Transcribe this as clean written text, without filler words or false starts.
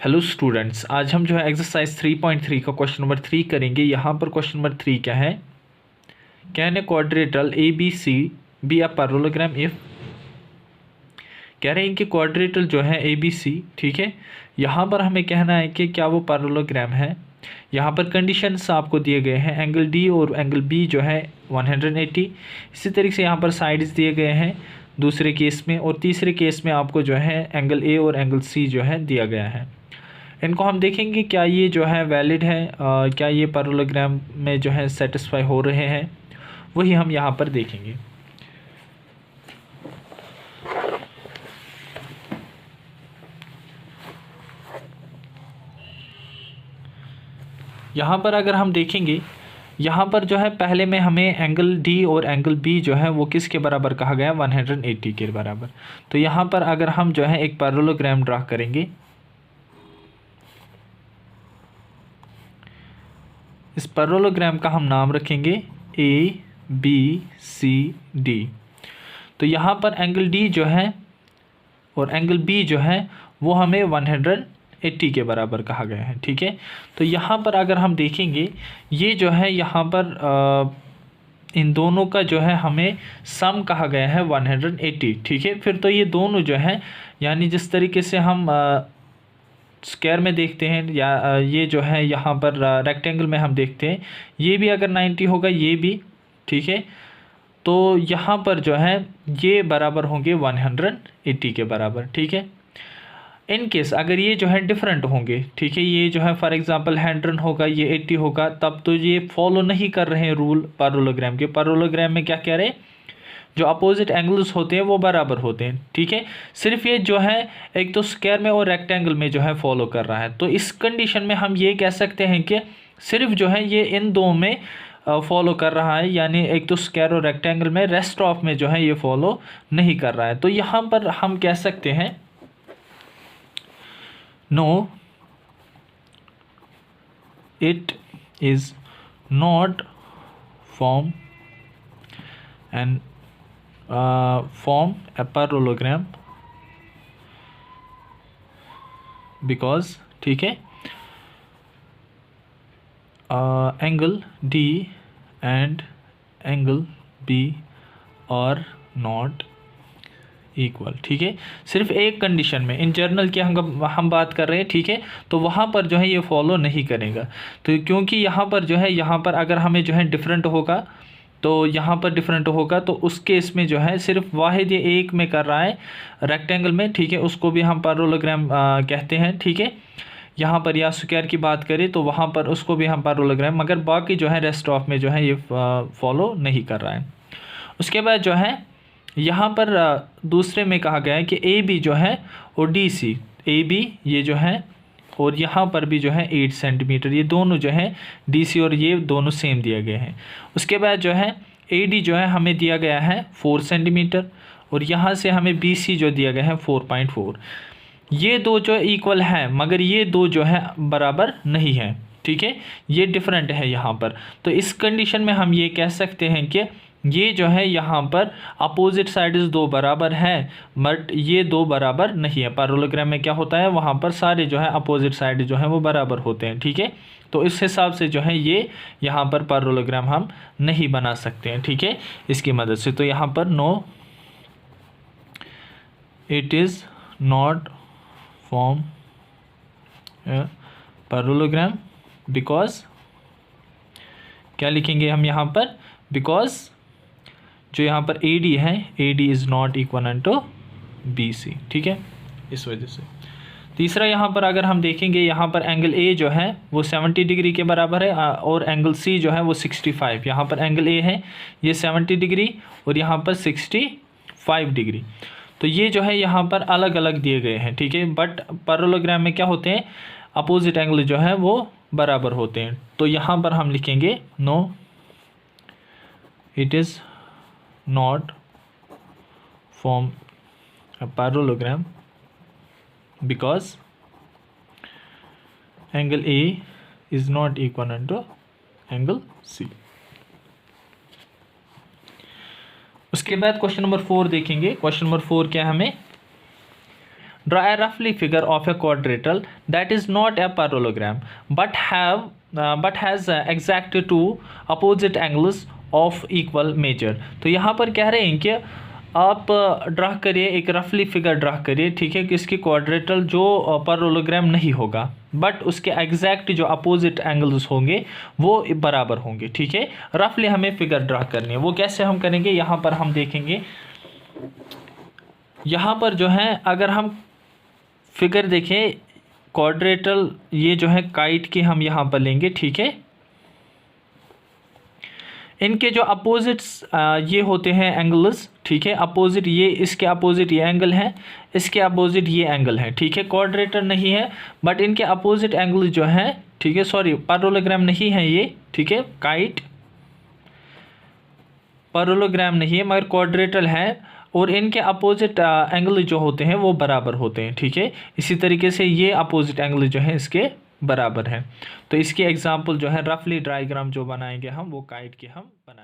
Hello students, आज हम जो है एक्सरसाइज 3.3 का क्वेश्चन नंबर 3 करेंगे। यहाँ पर क्वेश्चन नंबर 3 क्या है? Can a quadrilateral A B C be a parallelogram if. कह रहे हैं कि क्वाड्रेटल जो है ए बी सी, ठीक है, यहाँ पर हमें कहना है कि क्या वो पैरेललोग्राम है। यहाँ पर कंडीशंस आपको दिए गए हैं, एंगल डी और एंगल बी जो है 180। इसी तरीके से यहाँ पर साइड्स दिए गए हैं दूसरे केस में, और तीसरे केस में आपको जो है एंगल ए और एंगल सी जो है दिया गया है। इनको हम देखेंगे क्या ये जो है वैलिड है, क्या ये पैरेललोग्राम में जो है सेटिस्फाई हो रहे हैं, वही हम यहाँ पर देखेंगे। यहाँ पर अगर हम देखेंगे, यहाँ पर जो है पहले में हमें एंगल डी और एंगल बी जो है वो किसके बराबर कहा गया? 180 के बराबर। तो यहाँ पर अगर हम जो है एक पैरेललोग्राम ड्रा करेंगे, इस पैरेललोग्राम का हम नाम रखेंगे ए बी सी डी। तो यहाँ पर एंगल डी जो है और एंगल बी जो है वो हमें 180 के बराबर कहा गया है, ठीक है। तो यहाँ पर अगर हम देखेंगे, ये जो है यहाँ पर इन दोनों का जो है हमें सम कहा गया है 180, ठीक है। फिर तो ये दोनों जो है, यानी जिस तरीके से हम स्क्वायर में देखते हैं या ये जो है यहाँ पर रेक्टेंगल में हम देखते हैं, ये भी अगर 90 होगा, ये भी, ठीक है। तो यहाँ पर जो है ये बराबर होंगे 180 के बराबर, ठीक है। इन केस अगर ये जो है डिफरेंट होंगे, ठीक है, ये जो है फॉर एग्जांपल 100 होगा, ये 80 होगा, तब तो ये फॉलो नहीं कर रहे हैं रूल पैरेललोग्राम के। पैरेललोग्राम में क्या कह रहे हैं? जो अपोजिट एंगल्स होते हैं वो बराबर होते हैं, ठीक है। सिर्फ ये जो है एक तो स्क्वायर में और रेक्टेंगल में जो है फॉलो कर रहा है। तो इस कंडीशन में हम ये कह सकते हैं कि सिर्फ जो है ये इन दो में फॉलो कर रहा है, यानी एक तो स्क्वायर और रेक्टेंगल में, रेस्ट ऑफ में जो है ये फॉलो नहीं कर रहा है। तो यहाँ पर हम कह सकते हैं no, it is not form and form a parallelogram because, ठीक है, angle D and angle B are not equal, ठीक है। सिर्फ एक कंडीशन में, इन जर्नल की हम बात कर रहे हैं, ठीक है। तो वहाँ पर जो है ये फॉलो नहीं करेगा। तो क्योंकि यहाँ पर जो है, यहाँ पर अगर हमें जो है डिफरेंट होगा, तो यहाँ पर डिफरेंट होगा, तो उस केस में जो है सिर्फ वाहिद ये एक में कर रहा है रेक्टेंगल में, ठीक है, उसको भी हम पैरेललोग्राम कहते हैं, ठीक है। यहाँ पर या स्क्वायर की बात करें तो वहाँ पर उसको भी हम पैरेललोग्राम, मगर बाकी जो है रेस्ट ऑफ में जो है ये फॉलो नहीं कर रहा है। उसके बाद जो है यहाँ पर दूसरे में कहा गया है कि ए बी जो है और डी सी, ए बी ये जो है और यहाँ पर भी जो है 8 सेंटीमीटर, ये दोनों जो है DC और ये दोनों सेम दिए गए हैं। उसके बाद जो है AD जो है हमें दिया गया है 4 सेंटीमीटर, और यहाँ से हमें BC जो दिया गया है 4.4। ये दो जो इक्वल है, मगर ये दो जो है बराबर नहीं है, ठीक है, ये डिफरेंट है यहाँ पर। तो इस कंडीशन में हम ये कह सकते हैं कि ये जो है यहाँ पर अपोजिट साइड्स दो बराबर हैं, बट ये दो बराबर नहीं है। पैरेललोग्राम में क्या होता है, वहाँ पर सारे जो है अपोजिट साइड जो है वो बराबर होते हैं, ठीक है। तो इस हिसाब से जो है ये यहाँ पर पैरेललोग्राम हम नहीं बना सकते हैं, ठीक है, इसकी मदद से। तो यहाँ पर no, it is not form parallelogram because, क्या लिखेंगे हम यहाँ पर? बिकॉज जो यहाँ पर AD है, AD is not equal to BC, ठीक है, इस वजह से। तीसरा यहाँ पर अगर हम देखेंगे, यहाँ पर एंगल A जो है वो 70 डिग्री के बराबर है, और एंगल C जो है वो 65। यहाँ पर एंगल A है ये 70 डिग्री और यहाँ पर 65 डिग्री। तो ये जो है यहाँ पर अलग अलग दिए गए हैं, ठीक है, बट पैरेललोग्राम में क्या होते हैं, अपोजिट एंगल जो है वो बराबर होते हैं। तो यहाँ पर हम लिखेंगे no, it is not form a parallelogram because angle A is not equal to angle C। उसके बाद क्वेश्चन नंबर 4 देखेंगे। क्वेश्चन नंबर 4 क्या है? हमें ड्रा ए रफली figure of a quadrilateral that is not a parallelogram but has exact two opposite angles of equal measure. तो यहाँ पर कह रहे हैं कि आप ड्रा करिए, एक रफली फिगर ड्रा करिए, ठीक है, कि इसकी क्वाड्रेटल जो पैरेललोग्राम नहीं होगा बट उसके एग्जैक्ट जो अपोजिट एंगल्स होंगे वो बराबर होंगे, ठीक है। रफली हमें फिगर ड्रा करनी है, वो कैसे हम करेंगे यहाँ पर हम देखेंगे। यहाँ पर जो है अगर हम फिगर देखें क्वाड्रेटल, ये जो है काइट की हम यहाँ पर लेंगे, ठीक है। इनके जो अपोजिट्स ये होते हैं एंगल्स, ठीक है, अपोजिट, ये इसके अपोजिट ये एंगल है, इसके अपोजिट ये एंगल है, ठीक है। क्वाड्रेटर नहीं है बट इनके अपोजिट एंगल जो है, ठीक है, सॉरी पैरेललोग्राम नहीं है ये, ठीक है, काइट पैरेललोग्राम नहीं है मगर क्वाड्रेटल है और इनके अपोजिट एंगल जो होते हैं वो बराबर होते हैं, ठीक है। इसी तरीके से ये अपोजिट एंगल जो है इसके बराबर है। तो इसके एग्जाम्पल जो है रफली डायग्राम जो बनाएंगे हम वो काइट के हम बनाएंगे।